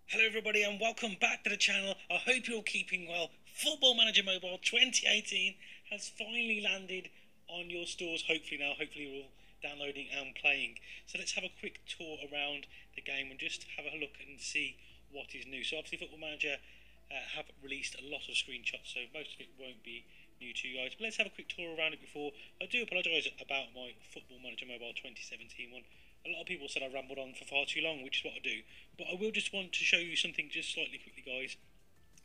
Hello everybody and welcome back to the channel. I hope you're all keeping well. Football Manager Mobile 2018 has finally landed on your stores, hopefully now. Hopefully you're all downloading and playing. So let's have a quick tour around the game and just have a look and see what is new. So obviously Football Manager have released a lot of screenshots, so most of it won't be new to you guys. But let's have a quick tour around it before. I do apologise about my Football Manager Mobile 2017 one. A lot of people said I rambled on for far too long, which is what I do. But I will just want to show you something just slightly quickly, guys.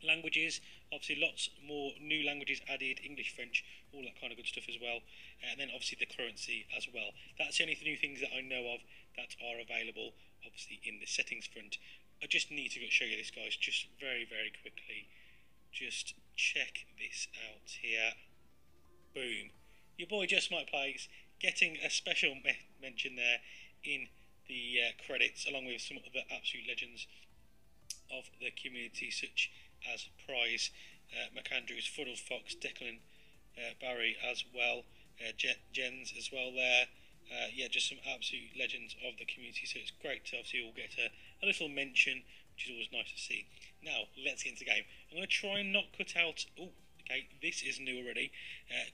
Languages, obviously lots more new languages added, English, French, all that kind of good stuff as well. And then obviously the currency as well. That's the only new things that I know of that are available, obviously in the settings front. I just need to show you this, guys, just very, very quickly. Just check this out here. Boom. Your boy Just M1ke Plays getting a special mention there in the credits, along with some of the absolute legends of the community, such as Prize, McAndrews, Fuddle Fox, Declan, Barry as well, Jens as well there. Yeah, just some absolute legends of the community, so it's great to obviously all get a little mention, which is always nice to see. Now, let's get into the game. I'm going to try and not cut out... Oh, okay, this is new already.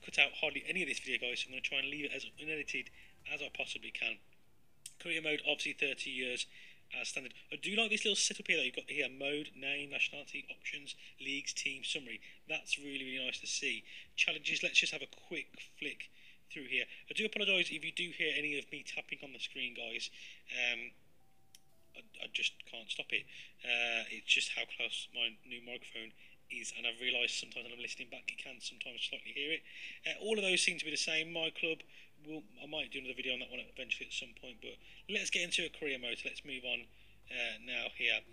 Cut out hardly any of this video, guys, so I'm going to try and leave it as unedited as I possibly can. Career mode, obviously 30 years as standard. I do like this little setup here that you've got here. Mode, name, nationality, options, leagues, team, summary. That's really, really nice to see. Challenges, let's just have a quick flick through here. I do apologise if you do hear any of me tapping on the screen, guys. I just can't stop it. It's just how close my new microphone is, and I've realised sometimes when I'm listening back it can sometimes slightly hear it. All of those seem to be the same. My club, I might do another video on that one eventually at some point, but let's get into a career mode. So let's move on now here.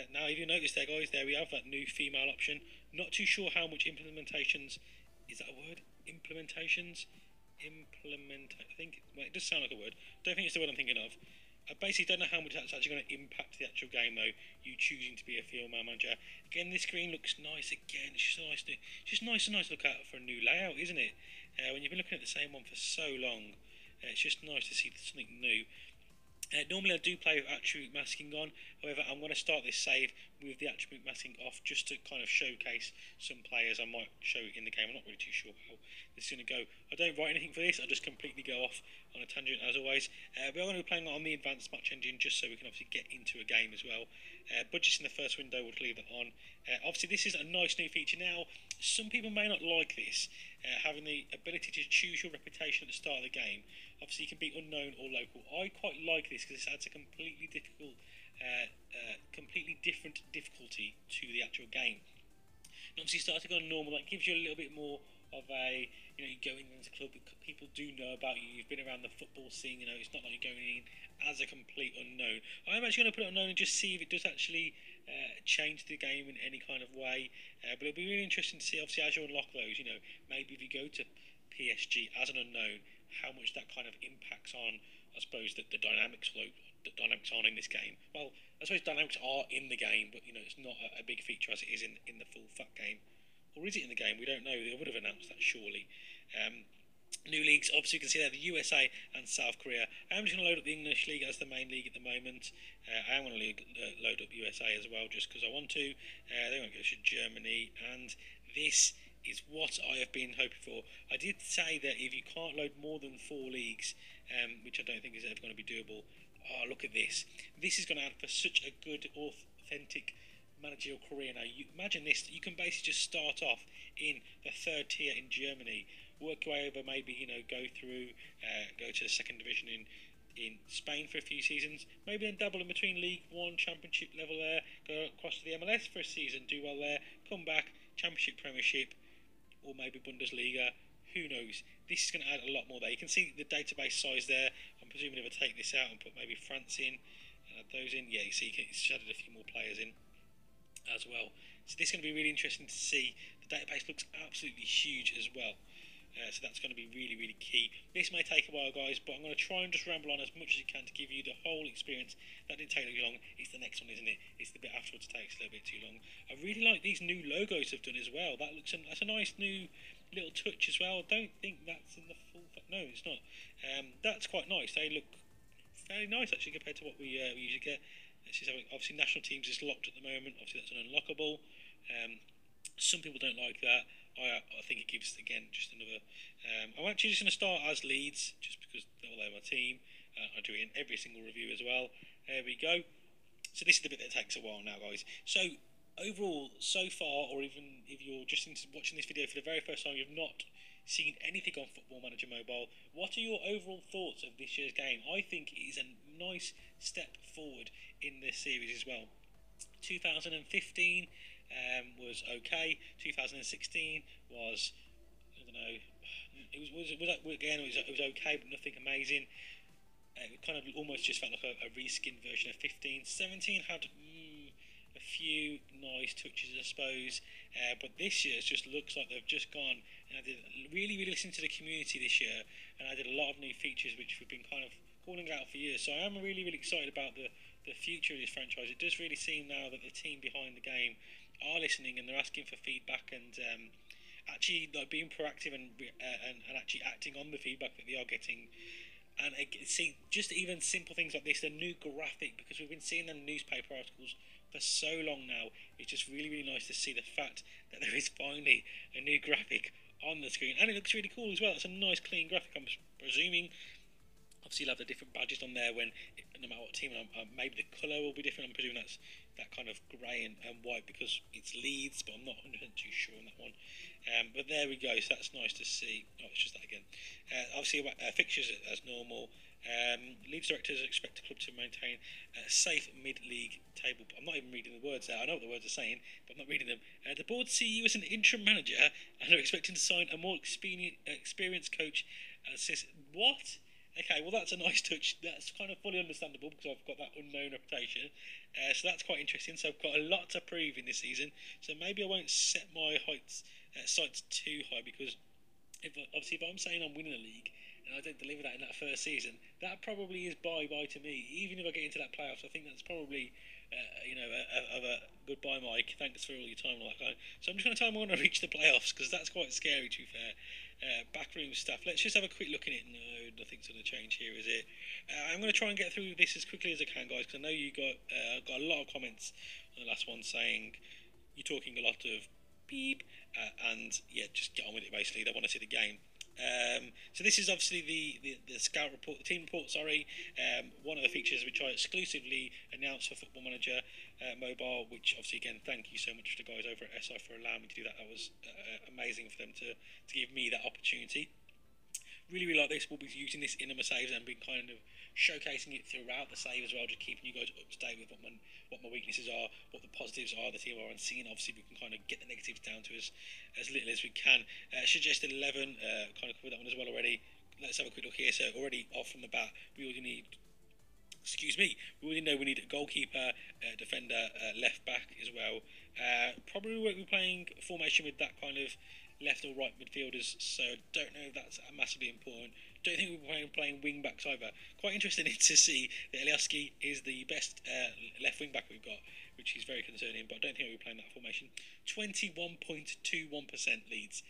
Now, if you notice there, guys, there we have that new female option. Not too sure how much implementations, is that a word? Implementations? I think, well, it does sound like a word. Don't think it's the word I'm thinking of. I basically don't know how much that's actually going to impact the actual game, though, you choosing to be a female manager. Again, this screen looks nice again. It's just nice to look at for a new layout, isn't it? When you've been looking at the same one for so long, it's just nice to see something new. Normally I do play with attribute masking on, however I'm going to start this save with the attribute masking off just to kind of showcase some players I might show in the game. I'm not really too sure how this is going to go. I don't write anything for this, I just completely go off on a tangent as always. We are going to be playing on the advanced match engine just so we can obviously get into a game as well. Budgets in the first window, we'll leave that on. Obviously this is a nice new feature now. Some people may not like this, having the ability to choose your reputation at the start of the game. Obviously you can be unknown or local. I quite like this because this adds a completely different difficulty to the actual game. And obviously starting on normal, that gives you a little bit more of a, you go into the club, people do know about you, you've been around the football scene, it's not like you're going in as a complete unknown. I'm actually going to put it unknown and just see if it does actually change the game in any kind of way, but it'll be really interesting to see, obviously, as you unlock those, maybe if you go to PSG as an unknown, how much that kind of impacts on, I suppose, the dynamics aren't in this game. Well, I suppose dynamics are in the game, but it's not a big feature as it is in the full fat game. Or is it in the game? We don't know. They would have announced that surely. New leagues, obviously you can see there the USA and South Korea. I'm just going to load up the English league as the main league at the moment. I am going to load up USA as well just because I want to. They won't go to Germany, and this is what I have been hoping for. I did say that if you can't load more than 4 leagues, which I don't think is ever going to be doable. Oh, look at this. This is going to add for such a good, authentic managerial career. Now, you imagine this, you can basically just start off in the 3rd tier in Germany, work your way over, maybe, go through, go to the 2nd division in Spain for a few seasons, maybe then double in between League 1, Championship level there, go across to the MLS for a season, do well there, come back, Championship, Premiership, or maybe Bundesliga, who knows. This is going to add a lot more there. You can see the database size there. I'm presuming if I take this out and put maybe France in, and add those in, yeah, you see it's added a few more players in as well. So this is going to be really interesting to see. The database looks absolutely huge as well. So that's going to be really, really key. This may take a while, guys, but I'm going to try and just ramble on as much as I can to give you the whole experience. That didn't take too long. It's the next one, isn't it? It's the bit afterwards that takes a little bit too long. I really like these new logos they've done as well. That's a nice new little touch as well. I don't think that's in the full... No, it's not. That's quite nice. They look fairly nice, actually, compared to what we usually get. Obviously, national teams is locked at the moment. Obviously, that's an unlockable. Some people don't like that. I think it gives, again, just another. I'm actually just going to start as Leeds, just because they're my team. I do it in every single review as well. There we go. So this is the bit that takes a while now, guys. So overall, so far, or even if you're just watching this video for the very first time, you've not seen anything on Football Manager Mobile, what are your overall thoughts of this year's game? I think it is a nice step forward in this series as well. 2015 was okay. 2016 was, I don't know, it was okay, but nothing amazing. It kind of almost just felt like a reskinned version of 15. 17 had a few nice touches, I suppose, but this year it just looks like they've just gone. And I did really listen to the community this year, and I did a lot of new features which we've been kind of calling out for years. So I am really excited about the future of this franchise. It does really seem now that the team behind the game are listening and they're asking for feedback and actually like being proactive and actually acting on the feedback that they are getting. And see, just even simple things like this, the new graphic, because we've been seeing them in newspaper articles for so long now. It's just really nice to see the fact that there is finally a new graphic on the screen, and it looks really cool as well. It's a nice clean graphic. I'm presuming obviously you'll have the different badges on there when no matter what team. Maybe the colour will be different. I'm presuming that's that kind of grey and white because it's Leeds, but I'm not 100% too sure on that one. But there we go, so that's nice to see. Oh, it's just that again. Obviously, fixtures as normal. Leeds directors expect the club to maintain a safe mid-league table. I'm not even reading the words there. I know what the words are saying, but I'm not reading them. The board see you as an interim manager and are expecting to sign a more experienced coach. What? Okay, well that's a nice touch. That's kind of fully understandable because I've got that unknown reputation. So that's quite interesting. So I've got a lot to prove in this season. So maybe I won't set my sights too high because if I'm saying I'm winning the league and I don't deliver that in that first season, that probably is bye to me. Even if I get into that playoffs, I think that's probably a goodbye, Mike. Thanks for all your time and all that kind. So I'm just going to tell them I want to reach the playoffs because that's quite scary. To be fair, backroom stuff. Let's just have a quick look at it. No, nothing's going to change here, is it? I'm going to try and get through this as quickly as I can, guys, because I know you got a lot of comments on the last one saying you're talking a lot of beep, and yeah, just get on with it. Basically, they want to see the game. So this is obviously the scout report, the team report. Sorry, one of the features which I exclusively announced for Football Manager Mobile. Which obviously, again, thank you so much to the guys over at SI for allowing me to do that. That was amazing for them to give me that opportunity. Really like this. We'll be using this in my saves and been kind of showcasing it throughout the save as well, just keeping you guys up to date with what my weaknesses are, what the positives are, the team are, and seeing obviously we can kind of get the negatives down to as little as we can. Suggested 11, kind of covered that one as well already. Let's have a quick look here. So already off from the bat, we already need. We already know we need a goalkeeper, defender, left back as well. Probably won't be playing formation with that kind of left or right midfielders, so don't know if that's massively important. Don't think we'll be playing wing backs either. Quite interesting to see that Eliaski is the best left wing back we've got, which is very concerning, but I don't think we'll be playing that formation. 21.21% leads.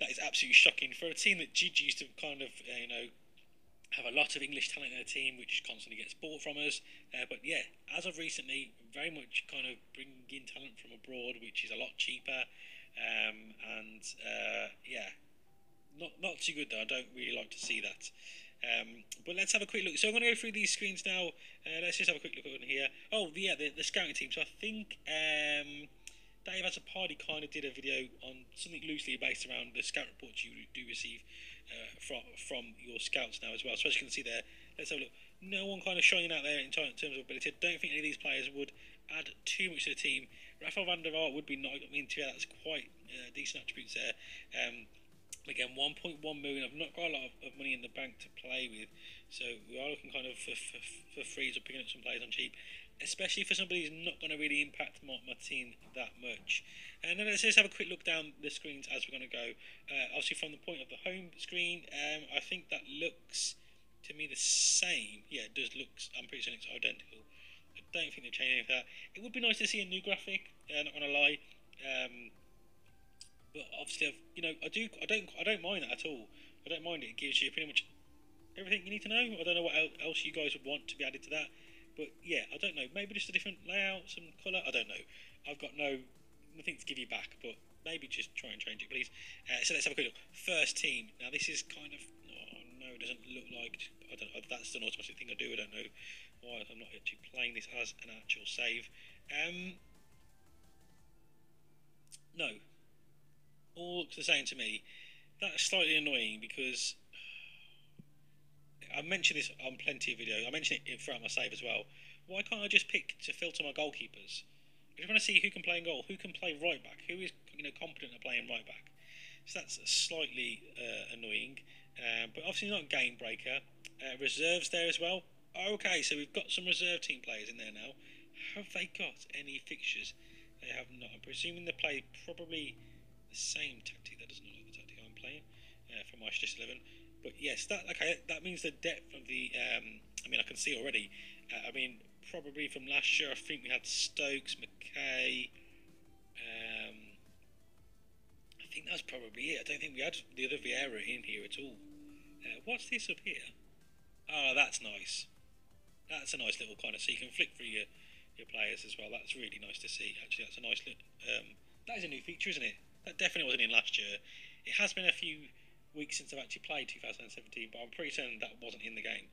That is absolutely shocking for a team that used to kind of have a lot of English talent in their team, which constantly gets bought from us. But yeah, as of recently, very much kind of bringing in talent from abroad, which is a lot cheaper. Yeah, not too good though. I don't really like to see that. But let's have a quick look. So I'm going to go through these screens now. Let's just have a quick look on here. Oh, yeah, the scouting team. So I think Dave as a party kind of did a video on something loosely based around the scout reports you do receive from your scouts now as well. So as you can see there, let's have a look. No one kind of shining out there in terms of ability. I don't think any of these players would add too much to the team. Rafael van der Vaart would be nice. I mean, that's quite decent attributes there. Again, 1.1 million. I've not got a lot of money in the bank to play with, so we are looking kind of for frees or picking up some players on cheap, especially for somebody who's not going to really impact my team that much. And then let's just have a quick look down the screens as we're going to go. Obviously, from the point of the home screen, I think that looks to me the same. Yeah, it does look. I'm pretty sure it's identical. I don't think they've changed any of that. It would be nice to see a new graphic. Not gonna lie, but obviously, I don't mind that at all. I don't mind it. It gives you pretty much everything you need to know. I don't know what else you guys would want to be added to that. But yeah, I don't know. Maybe just a different layout, some colour. I don't know. I've got nothing to give you back, but maybe just try and change it, please. So let's have a quick look. First team. Now this is kind of. Oh no, it doesn't look like. I don't know. That's an automatic thing I do. I don't know why I'm not actually playing this as an actual save. No, all looks the same to me. That's slightly annoying because I mentioned this on plenty of videos. I mentioned it throughout my save as well. Why can't I just pick to filter my goalkeepers? I just want to see who can play in goal, who can play right back, who is competent at playing right back. So that's slightly annoying, but obviously not a game breaker. Reserves there as well. Okay, so we've got some reserve team players in there now. Have they got any fixtures? They have not. I'm presuming they play probably the same tactic. That doesn't look like the tactic I'm playing from my Just 11. But yes, that means the depth of the. I mean, I can see already. I mean, probably from last year, I think we had Stokes, McKay. I think that's probably it. I don't think we had the other Vieira in here at all. What's this up here? Oh, that's nice. That's a nice little kind of. So you can flick through your players as well. That's really nice to see. Actually, that's a nice little. That is a new feature, isn't it? That definitely wasn't in last year. It has been a few weeks since I've actually played 2017, but I'm pretty certain that wasn't in the game.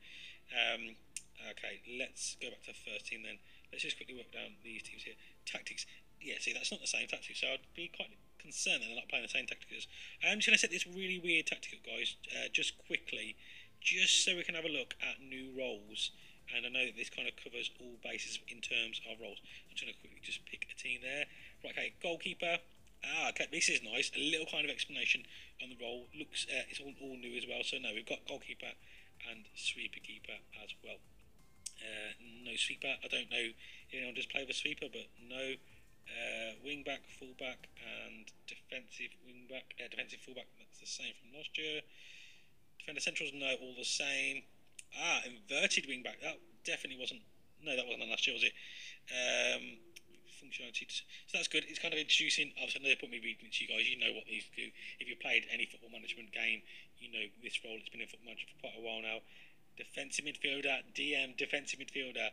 Okay, let's go back to the first team then. Let's just quickly work down these teams here. Tactics. Yeah, see, that's not the same tactics, so I'd be quite concerned that they're not playing the same tactics. I'm just going to set this really weird tactic up, guys, just quickly, just so we can have a look at new roles. And I know that this kind of covers all bases in terms of roles. I'm just going to quickly just pick a team there. Right, okay, goalkeeper. Okay, this is nice. A little kind of explanation on the role. Looks, it's all new as well. So no, we've got goalkeeper and sweeper keeper as well. No sweeper. I don't know if anyone does play with a sweeper, but no. Wing back, full back, and defensive wing back. Defensive full back. That's the same from last year. Defender centrals, no, all the same. Inverted wing back. That definitely wasn't. No, that wasn't on last year, was it? Functionality. So that's good. It's kind of introducing. Obviously, I know they put me reading it to you guys. You know what these do. If you played any football management game, you know this role. It's been in football management for quite a while now. Defensive midfielder, DM, defensive midfielder.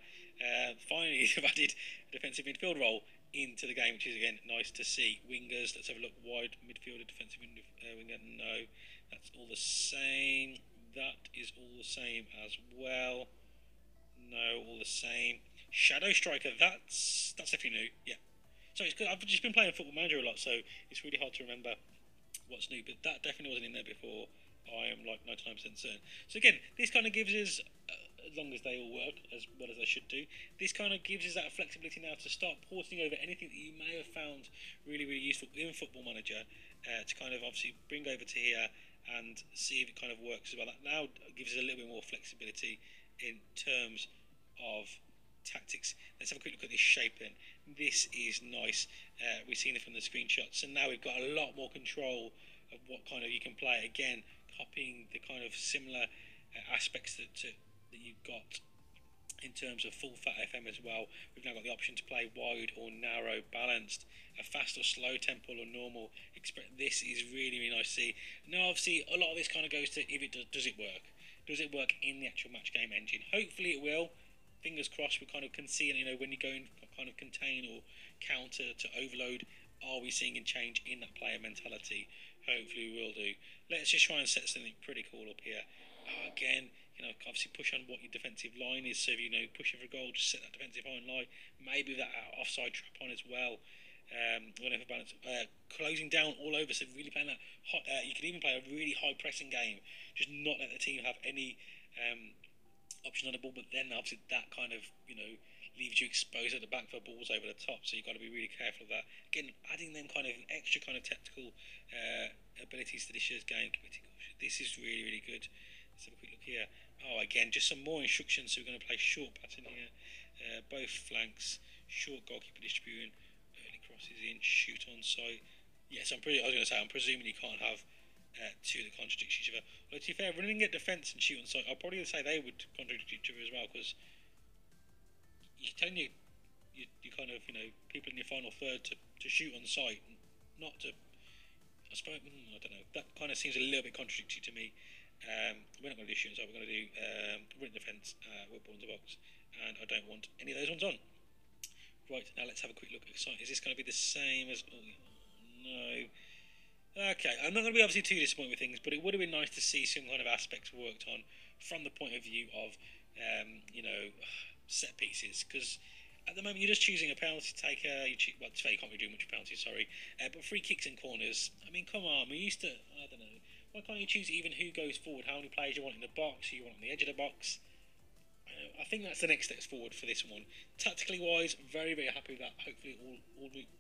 Finally, they've added a defensive midfield role into the game, which is again nice to see. Wingers. Let's have a look. Wide midfielder, defensive winger. No, that's all the same. That is all the same as well. No, all the same. Shadow striker. That's definitely new. Yeah. So it's good. I've just been playing Football Manager a lot, so it's really hard to remember what's new. But that definitely wasn't in there before. I am like 99% certain. So again, this kind of gives us, as long as they all work as well as they should do, this kind of gives us that flexibility now to start porting over anything that you may have found really, really useful in Football Manager to kind of obviously bring over to here and see if it kind of works as well. That now gives us a little bit more flexibility in terms of tactics. Let's have a quick look at this shaping. This is nice. We've seen it from the screenshots, and now we've got a lot more control of what kind of you can play. Again, copying the kind of similar aspects that you've got in terms of full fat FM as well. We've now got the option to play wide or narrow, balanced, a fast or slow tempo or normal. This is really, really nice to see. Now, obviously, a lot of this kind of goes to if it does it work? Does it work in the actual match game engine? Hopefully, it will. Fingers crossed. We kind of can see, when you go and kind of contain or counter to overload, are we seeing a change in that player mentality? Hopefully, we will do. Let's just try and set something pretty cool up here. Again, obviously push on what your defensive line is. So if pushing for a goal, just set that defensive line. Maybe that offside trap on as well. Whenever balance, closing down all over. So really playing that hot. You can even play a really high pressing game. Just not let the team have any option on the ball. But then obviously that kind of leaves you exposed at the back for balls over the top. So you've got to be really careful of that. Again, adding them kind of extra kind of tactical abilities to this year's game. This is really, really good. Let's have a quick look here. Again, just some more instructions. So we're going to play short pattern here. Both flanks, short goalkeeper distributing, early crosses in, shoot on sight. Yes, I'm presuming you can't have two that contradict each other. Well, to be fair, running at defence and shoot on sight, I'll probably say they would contradict each other as well, because you're telling you kind of, people in your final third to shoot on sight, not to, I suppose, I don't know, that kind of seems a little bit contradictory to me. We're not going to do shooting, so we're going to do written defence, with ball in the box, and I don't want any of those ones on. Right, now let's have a quick look. Is this going to be the same as... Oh, no. Okay, I'm not going to be obviously too disappointed with things, but it would have been nice to see some kind of aspects worked on from the point of view of, set pieces, because at the moment you're just choosing a penalty taker. Well, to say you can't really do much penalties, sorry, but free kicks and corners. I mean, come on, we used to. I don't know. Why can't you choose even who goes forward, how many players you want in the box, who you want on the edge of the box? I think that's the next steps forward for this one. Tactically wise, very happy with that. Hopefully,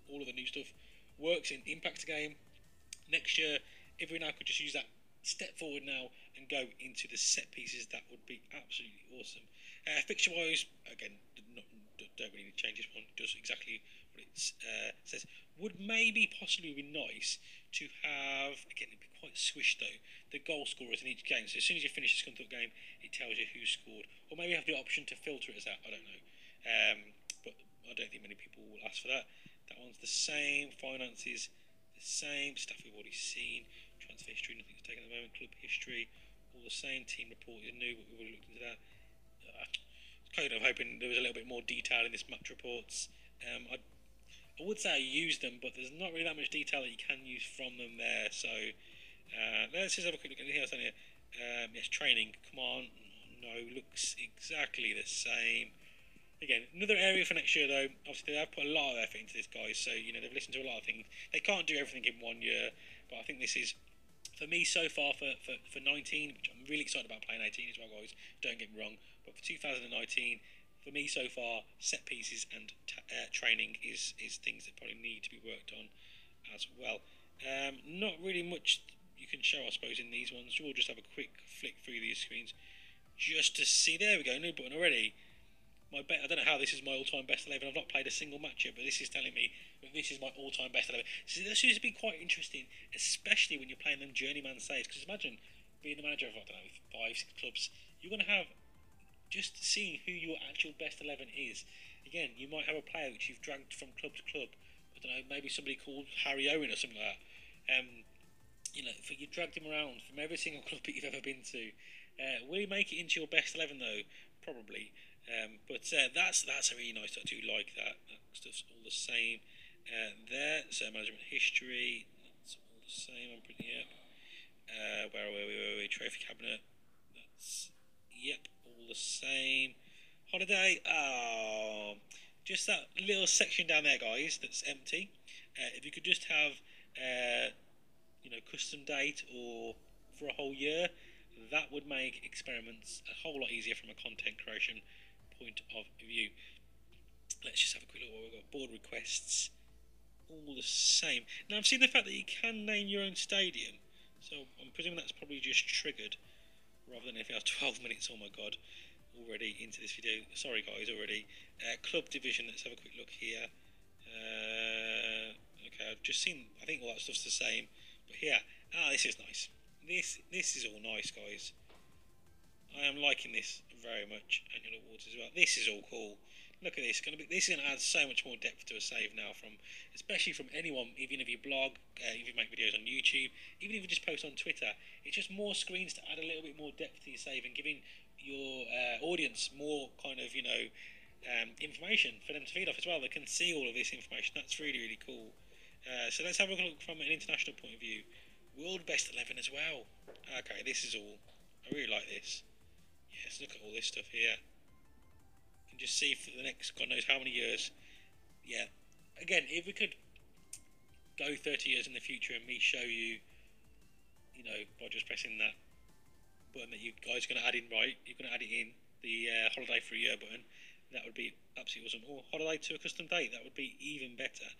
all of the new stuff works in impacts game. Next year, if we now could just use that step forward now and go into the set pieces, that would be absolutely awesome. Fixture wise, again, don't really need to change this one. Does exactly what it says. Would maybe possibly be nice to have, again, it'd be quite swish though, the goal scorers in each game. So as soon as you finish the Scunthorpe game, it tells you who scored. Or maybe have the option to filter it as that. I don't know. But I don't think many people will ask for that. That one's the same. Finances, the same. Stuff we've already seen. Transfer history, nothing's taken at the moment. Club history, all the same. Team report is new, but we've already looked into that. Kind of hoping there was a little bit more detail in this match reports. I would say I use them, but there's not really that much detail that you can use from them there. So let's just have a quick look at anything else on here. Yes, training. Come on. No, looks exactly the same. Again, another area for next year though. Obviously, they have put a lot of effort into this, guys. So they've listened to a lot of things. They can't do everything in 1 year, but I think this is, for me so far for 19, which I'm really excited about playing 18 as well, guys. Don't get me wrong, but for 2019, for me so far, set pieces and training is things that probably need to be worked on as well. Not really much you can show, I suppose, in these ones. We'll just have a quick flick through these screens just to see. There we go, new button already. I don't know how this is my all-time best 11. I've not played a single match yet, but this is telling me that this is my all-time best 11. So this is be quite interesting, especially when you're playing them journeyman saves. Because imagine being the manager of, I don't know, 5, 6 clubs. You're going to have just seeing who your actual best 11 is. Again, you might have a player which you've dragged from club to club. I don't know, maybe somebody called Harry Owen or something like that. You dragged him around from every single club that you've ever been to. Will he make it into your best 11 though? Probably. But that's a really nice. I do like that. That stuff's all the same. There, so management history. That's all the same. I'm pretty where are we? Trophy cabinet. That's all the same. Holiday. Oh, just that little section down there, guys. That's empty. If you could just have, custom date or for a whole year, that would make experiments a whole lot easier from a content creation point of view. Let's just have a quick look what we've got. Board requests, all the same. Now I've seen the fact that you can name your own stadium, so I'm presuming that's probably just triggered rather than anything else. 12 minutes, oh my god, already into this video. Sorry guys, already. Club division, let's have a quick look here. Okay, I've just seen, I think all that stuff's the same, but here, this is nice. This is all nice, guys. I am liking this very much. Annual awards as well. This is all cool. Look at this. This is going to add so much more depth to a save now, especially from anyone. Even if you blog, if you make videos on YouTube, even if you just post on Twitter, it's just more screens to add a little bit more depth to your save and giving your audience more kind of information for them to feed off as well. They can see all of this information. That's really cool. So let's have a look from an international point of view. World best 11 as well. Okay, this is all. I really like this. Yes, look at all this stuff here. You can just see for the next God knows how many years. Yeah. Again, if we could go 30 years in the future and me show you, by just pressing that button that you guys are going to add in, right? You're going to add it in, the holiday for a year button. That would be absolutely awesome. Or holiday to a custom date. That would be even better.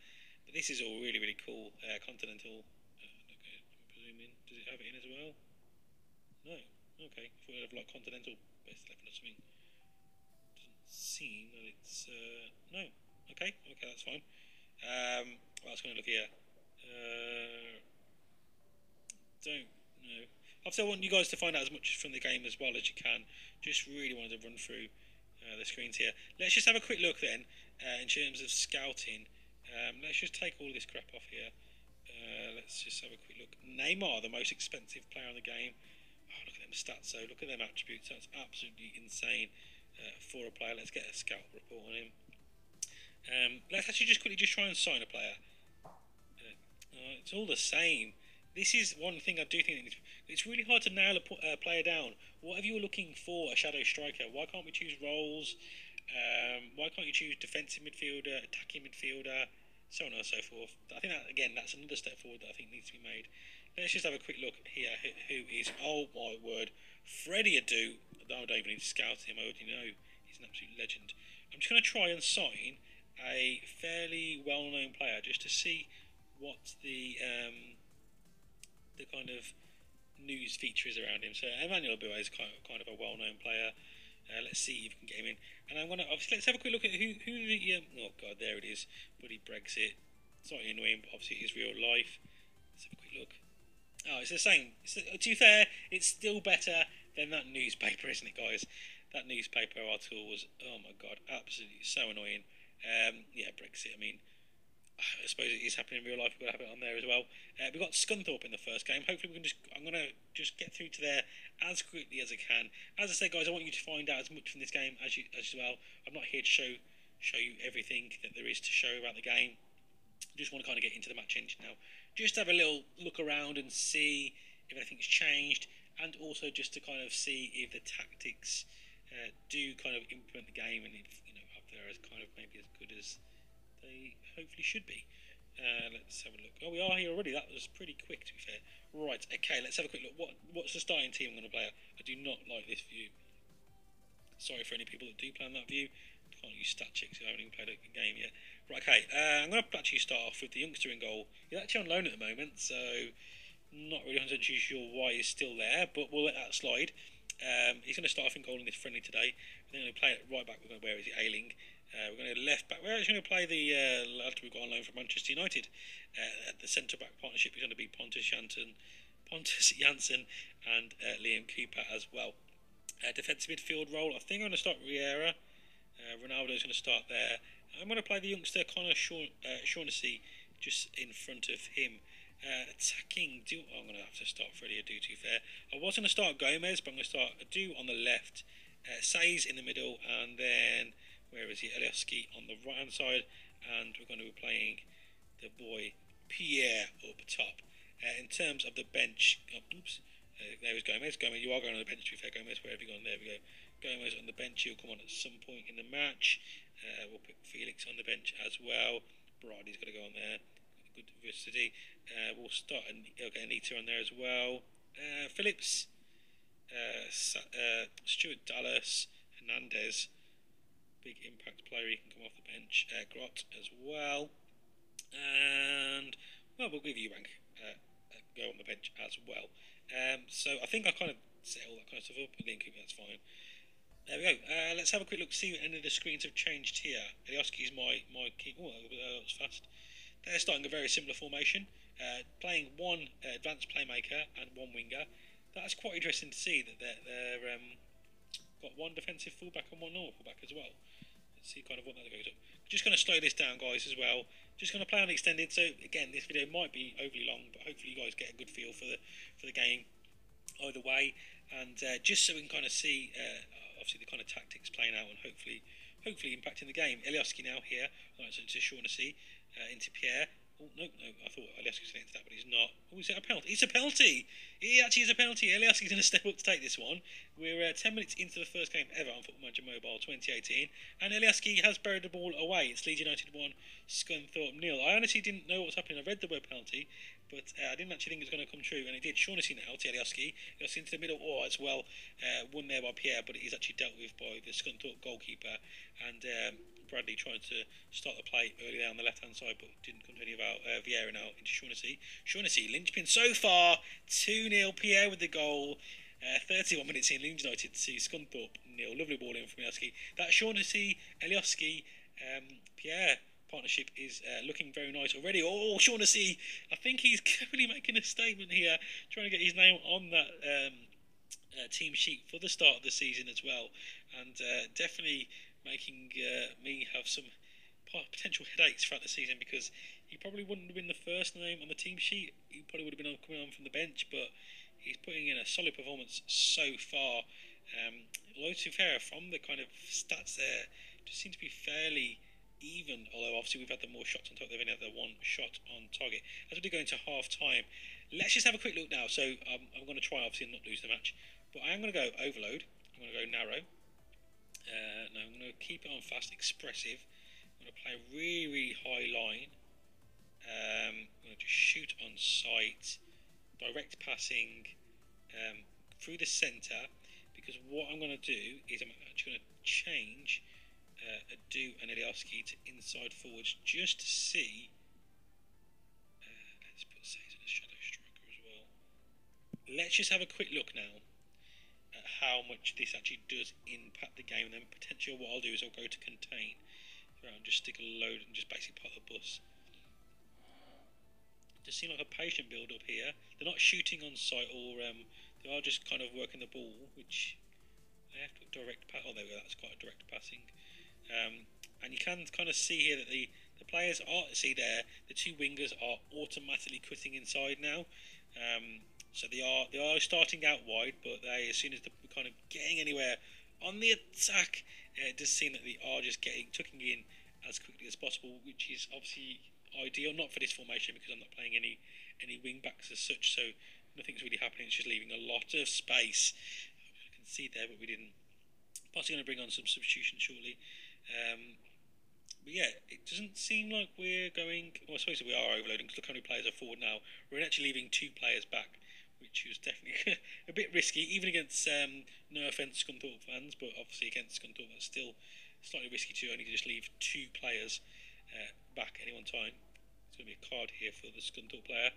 But this is all really cool. Continental. Does it have it in as well? No. Okay. I thought it would have like continental best 11 or something. Doesn't seem that it's no. Okay, that's fine. Well, I was going to look here. Don't know. Obviously, I want you guys to find out as much from the game as well as you can. Just really wanted to run through the screens here. Let's just have a quick look then in terms of scouting. Let's just take all this crap off here. Let's just have a quick look. Neymar, the most expensive player in the game. Oh, look at them stats. So look at them attributes. That's absolutely insane for a player. Let's get a scout report on him. Let's actually just quickly try and sign a player. It's all the same. This is one thing I do think it's really hard to nail a player down. Whatever you're looking for, a shadow striker. Why can't we choose roles? Why can't you choose defensive midfielder, attacking midfielder, so on and so forth? I think that again, that's another step forward that I think needs to be made. Let's just have a quick look here. Who is? Oh my word, Freddie Adu. I don't even need to scout him. I already know he's an absolute legend. I'm just going to try and sign a fairly well-known player just to see what the kind of news feature is around him. So Emmanuel Boué is kind of a well-known player. Let's see if we can get him in. And I'm gonna obviously let's have a quick look at who the oh god, there it is, bloody Brexit. Slightly annoying, but obviously it is real life. Let's have a quick look. Oh, it's the same. To be fair, it's still better than that newspaper, isn't it, guys? That newspaper article was, oh my god, absolutely so annoying. Yeah, Brexit. I mean, I suppose it is happening in real life. We've got to have it on there as well. We've got Scunthorpe in the first game. Hopefully, we can I'm going to just get through to there as quickly as I can. As I said, guys, I want you to find out as much from this game as well. I'm not here to show you everything that there is to show about the game. I just want to kind of get into the match engine now. Just have a little look around and see if anything's changed, and also just to kind of see if the tactics do kind of implement the game, and if up there as kind of maybe as good as they hopefully should be. Let's have a look. Oh, we are here already. That was pretty quick, to be fair. Right, okay, let's have a quick look. What's the starting team I'm going to play at? I do not like this view. Sorry for any people that do play on that view. Can't use stat checks who haven't even played a game yet. Right, okay, I'm going to actually start off with the youngster in goal. He's actually on loan at the moment, so not really 100% sure why he's still there, but we'll let that slide. He's going to start off in goal in this friendly today. We're going to play it right back. Where is he? Ailing. We're going to left back. We're actually going to play the lad we've got on loan from Manchester United. The centre back partnership is going to be Pontus Jansson and Liam Cooper as well. Defensive midfield role, I think I'm going to start Riera. Ronaldo's going to start there. I'm going to play the youngster Connor Shaughnessy just in front of him. Attacking, I'm going to have to start Freddie Adu, to be fair. I was going to start Gomez, but I'm going to start Adu on the left, Says in the middle, and then where is he? Elioski on the right hand side, and we're going to be playing the boy Pierre up top. In terms of the bench, there is Gomez. Gomez, you are going on the bench, to be fair. Gomez, where have you gone? There we go. Gomez on the bench. He'll come on at some point in the match. We'll put Felix on the bench as well. Brady's got to go on there. Good diversity. We'll start Anita on there as well. Phillips, Stuart Dallas, Hernandez. Big impact player, he can come off the bench. Grot as well. And, well, we'll give Eubank go on the bench as well. So I think I kind of set all that kind of stuff up. Liam Cooper, that's fine. There we go. Let's have a quick look, see what any of the screens have changed here. Elioski's my key. Oh, that was fast. They're starting a very similar formation, playing one advanced playmaker and one winger. That's quite interesting to see that they're got one defensive fullback and one normal fullback as well. Let's see kind of what that goes up. Just going to slow this down, guys, as well. Just going to play on extended. So again, this video might be overly long, but hopefully you guys get a good feel for the game either way, and just so we can kind of see obviously the kind of tactics playing out and hopefully impacting the game. Elioski now here, to Shaughnessy, into Pierre. Oh, no, I thought Elioski was going into that, but he's not. Oh, is it a penalty? It's a penalty! It actually is a penalty. Elioski's going to step up to take this one. We're 10 minutes into the first game ever on Football Manager Mobile 2018, and Elioski has buried the ball away. It's Leeds United 1, Scunthorpe 0. I honestly didn't know what was happening. I read the word penalty, but I didn't actually think it was going to come true, and it did. Shaughnessy now to Elioski. Elioski into the middle, as well. Won there by Pierre, but he's actually dealt with by the Scunthorpe goalkeeper, and Bradley trying to start the play early there on the left-hand side, but didn't come to any about Vieira now into Shaughnessy. Shaughnessy, linchpin so far, 2-0, Pierre with the goal. 31 minutes in, Leeds United to Scunthorpe 0. Lovely ball in from Elioski. That Shaughnessy, Elioski, Pierre partnership is looking very nice already. Oh, Shaughnessy, I think he's clearly making a statement here, trying to get his name on that team sheet for the start of the season as well, and definitely making me have some potential headaches throughout the season, because he probably wouldn't have been the first name on the team sheet. He probably would have been coming on from the bench, but he's putting in a solid performance so far. Although to be fair, from the kind of stats there, just seem to be fairly even. Although obviously we've had the more shots on target, they've only had the one shot on target. As we do go into half time, let's just have a quick look now. So I'm going to try obviously and not lose the match, but I am going to go overload. I'm going to go narrow. No, I'm going to keep it on fast, expressive. I'm going to play a really high line. I'm going to just shoot on sight, direct passing through the centre, because what I'm going to do is I'm actually going to change Adu and Eliaski to inside forwards just to see. Let's put Says in a shadow striker as well. Let's just have a quick look now at how much this actually does impact the game, and then potentially what I'll do is I'll go to contain and just stick a load and just basically part the bus. Just seem like a patient build up here. They're not shooting on sight, or they are just kind of working the ball, which they have to direct pass. Oh, there we go. That's quite a direct passing. And you can kind of see here that the players are, see there, the two wingers are automatically cutting inside now. So they are starting out wide, but as soon as they're kind of getting anywhere on the attack, it does seem that they are just tucking in as quickly as possible, which is obviously ideal, not for this formation because I'm not playing any wing backs as such, so nothing's really happening. It's just leaving a lot of space. I can see there, but we didn't. Possibly going to bring on some substitutions shortly. But yeah, it doesn't seem like we're going. Well, I suppose we are overloading because look how many players are forward now. We're actually leaving 2 players back, which was definitely a bit risky, even against no offence Scunthorpe fans, but obviously against Scunthorpe that's still slightly risky to only just leave 2 players back at any one time. There's going to be a card here for the Scunthorpe player.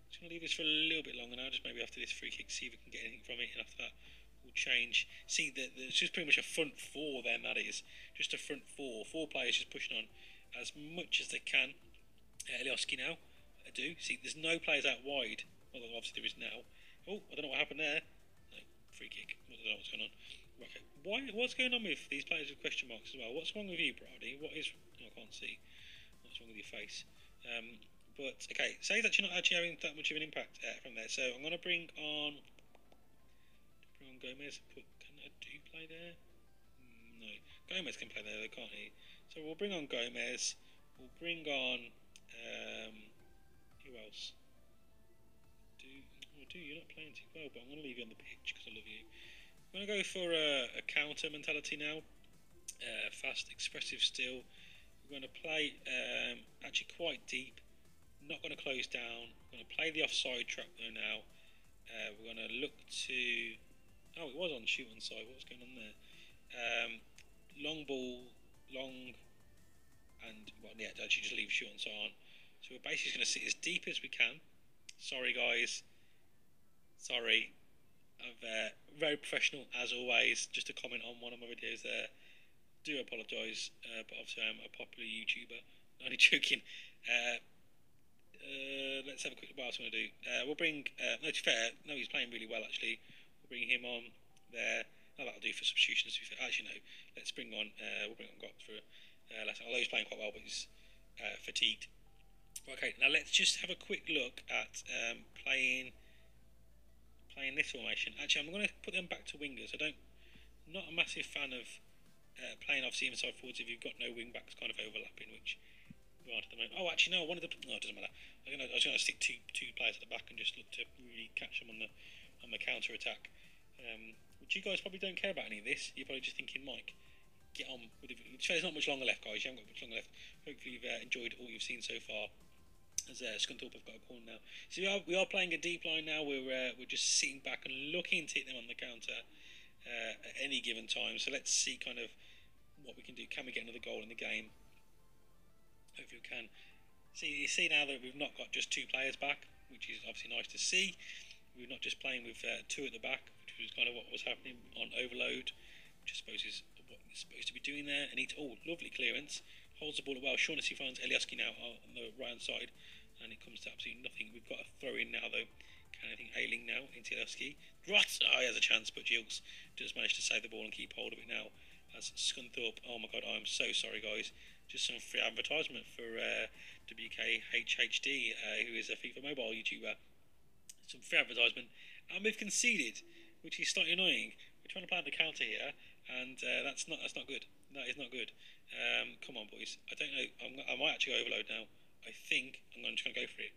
Just going to leave this for a little bit longer now, just maybe after this free kick, see if we can get anything from it, and after that we'll change. See, it's just pretty much a front 4 then, that is. Just a front 4. 4 players just pushing on as much as they can. Eliaski now, I do. See, there's no players out wide, although obviously there is now. Oh, I don't know what happened there. No, free kick. I don't know what's going on. Right, okay. What's going on with these players with question marks as well? What's wrong with you, Brady? What is... Oh, I can't see. What's wrong with your face? But okay, Say's actually not having that much of an impact from there. So I'm going to bring on Gomez. Can I do play there? No, Gomez can play there, can't he? So we'll bring on Gomez. We'll bring on who else? You're not playing too well, but I'm going to leave you on the pitch because I love you. I'm going to go for a counter mentality now. Fast, expressive still. We're going to play actually quite deep. Not going to close down. We're going to play the offside trap though now. We're going to look to... Oh, it was on shoot on side. What's going on there? Long ball, long, and well, yeah, actually just leave shoot on side on. So we're basically going to sit as deep as we can. Sorry, guys. Sorry. I'm very professional as always. Just a comment on one of my videos there. Do apologise, but obviously I'm a popular YouTuber. Only joking. Let's have a quick. What else I'm going to do? We'll bring. No, to be fair, no, he's playing really well actually. We'll bring him on there. Oh, that'll do for substitutions. To be fair. Actually, no. Let's bring on. We'll bring on Gotthrough. Although he's playing quite well, but he's fatigued. Okay, now let's just have a quick look at playing this formation. Actually, I'm going to put them back to wingers. Not a massive fan of playing obviously inside forwards if you've got no wing backs kind of overlapping, which we aren't at the moment. Oh, actually no, it doesn't matter. I was going to stick two players at the back and just look to really catch them on the counter attack. Which you guys probably don't care about any of this. You're probably just thinking, Mike, get on with it. There's not much longer left, guys. You haven't got much longer left. Hopefully you've enjoyed all you've seen so far. As Scunthorpe have got a corner now. So we are playing a deep line now. We're just sitting back and looking to hit them on the counter at any given time. So let's see kind of what we can do. Can we get another goal in the game? Hopefully we can. You see now that we've not got just 2 players back, which is obviously nice to see. We're not just playing with 2 at the back, which was kind of what was happening on overload, which I suppose is what you're supposed to be doing there. And lovely clearance. Holds the ball well. Shaughnessy finds Eliaski now on the right hand side, and it comes to absolutely nothing. We've got a throw in now though. I think Ailing now into Eliaski. He has a chance, but Gilks does manage to save the ball and keep hold of it now. As Scunthorpe, oh my god, I'm so sorry guys. Just some free advertisement for WKHHD, who is a FIFA mobile YouTuber. Some free advertisement and we've conceded, which is slightly annoying. We're trying to play on the counter here, and that's not good. That is not good. Come on, boys. I don't know. I might actually go overload now. I think I'm just going to go for it.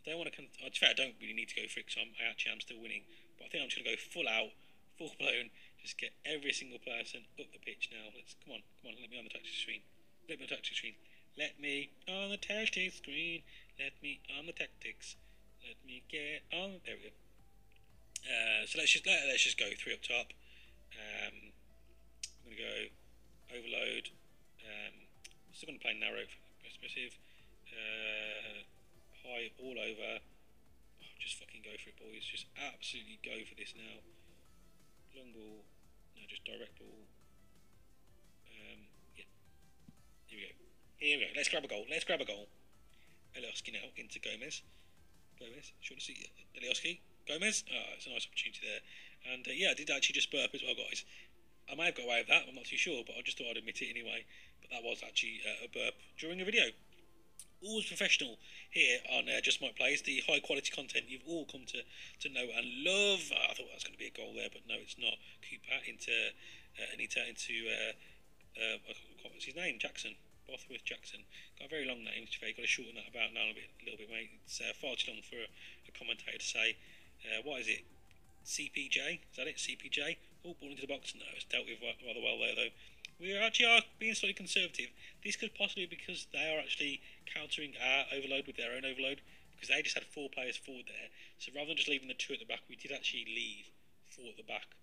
I don't want to. I don't really need to go for it because I actually am still winning. But I think I'm just going to go full out, full blown. Just get every single person up the pitch now. Come on. Let me on the tactics screen. Let me on the tactics screen. Let me on the tactics screen. Let me on the tactics. Let me get on. There we go. So let's just go 3 up top. I'm going to go overload. Still going to play narrow, expressive. High all over. Oh, just fucking go for it, boys. Just absolutely go for this now. Long ball. No, just direct ball. Yeah. Here we go. Let's grab a goal. Elioski now into Gomez. Short to see Elioski. Gomez. It's a nice opportunity there. And yeah, I did actually just burp as well, guys. I may have got away with that. I'm not too sure, but I just thought I'd admit it anyway. But that was actually a burp during a video. Always professional here on Just M1ke Plays, the high quality content you've all come to know and love. I thought that was going to be a goal there, but no, it's not. Cooper into Anita into what was his name? Jackson. Bothworth Jackson. Got a very long name. You've got to shorten that about now a little bit, mate. It's far too long for a commentator to say. What is it? CPJ? Is that it? CPJ? Oh, ball into the box. No, it's dealt with rather well there, though. We are being slightly conservative. This could possibly be because they are actually countering our overload with their own overload, because they just had 4 players forward there. So rather than just leaving the 2 at the back, we did actually leave 4 at the back,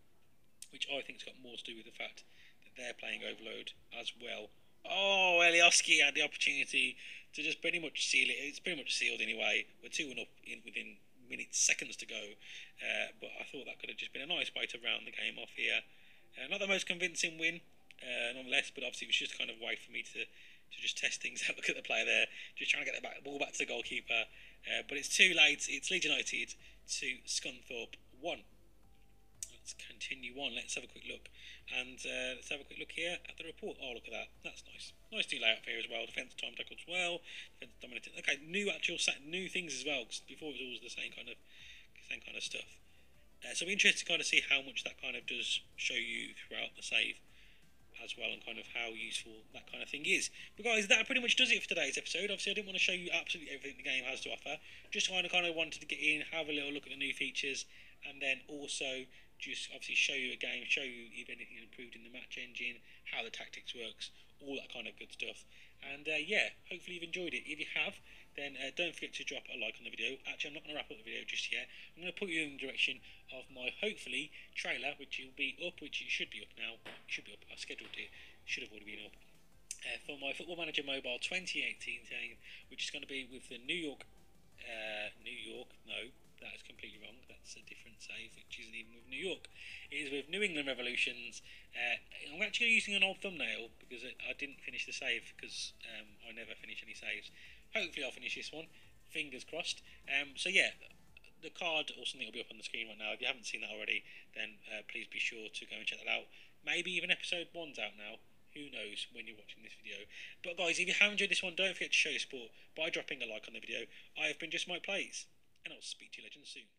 which I think has got more to do with the fact that they're playing overload as well. Oh, Elioski had the opportunity to just pretty much seal it. It's pretty much sealed anyway. We're 2-1 up within seconds to go. But I thought that could have just been a nice way to round the game off here. Not the most convincing win, nonetheless, but obviously it was just kind of a way for me to just test things out. Look at the player there, just trying to get the ball back to the goalkeeper. But it's too late. It's Leeds United to Scunthorpe 1. Let's continue on. Let's have a quick look. And let's have a quick look here at the report. Oh, look at that. That's nice. Nice new layout here as well. Defence time tackles well. Defence dominated. Okay, new things as well. Because before it was always the same kind of stuff. So I'm interested to kind of see how much that kind of does show you throughout the save as well, and kind of how useful that kind of thing is. But guys, that pretty much does it for today's episode. Obviously, I didn't want to show you absolutely everything the game has to offer. Just kind of wanted to get in, have a little look at the new features, and then also just obviously show you a game, show you if anything improved in the match engine, how the tactics works, all that kind of good stuff. And yeah, hopefully you've enjoyed it. If you have, then don't forget to drop a like on the video. Actually, I'm not going to wrap up the video just yet. I'm going to put you in the direction of my, hopefully, trailer, which will be up, which it should be up now. It should be up. I scheduled it. It should have already been up. For my Football Manager Mobile 2018 game, which is going to be with the no, that is completely wrong. That's a different save, which isn't even with New York. It is with New England Revolutions. I'm actually using an old thumbnail because I didn't finish the save, because I never finish any saves. Hopefully I'll finish this one. Fingers crossed. So yeah, the card or something will be up on the screen right now. If you haven't seen that already, then please be sure to go and check that out. Maybe even episode 1's out now. Who knows when you're watching this video. But guys, if you have enjoyed this one, don't forget to show your support by dropping a like on the video. I have been Just M1ke Plays, and I'll speak to you legends soon.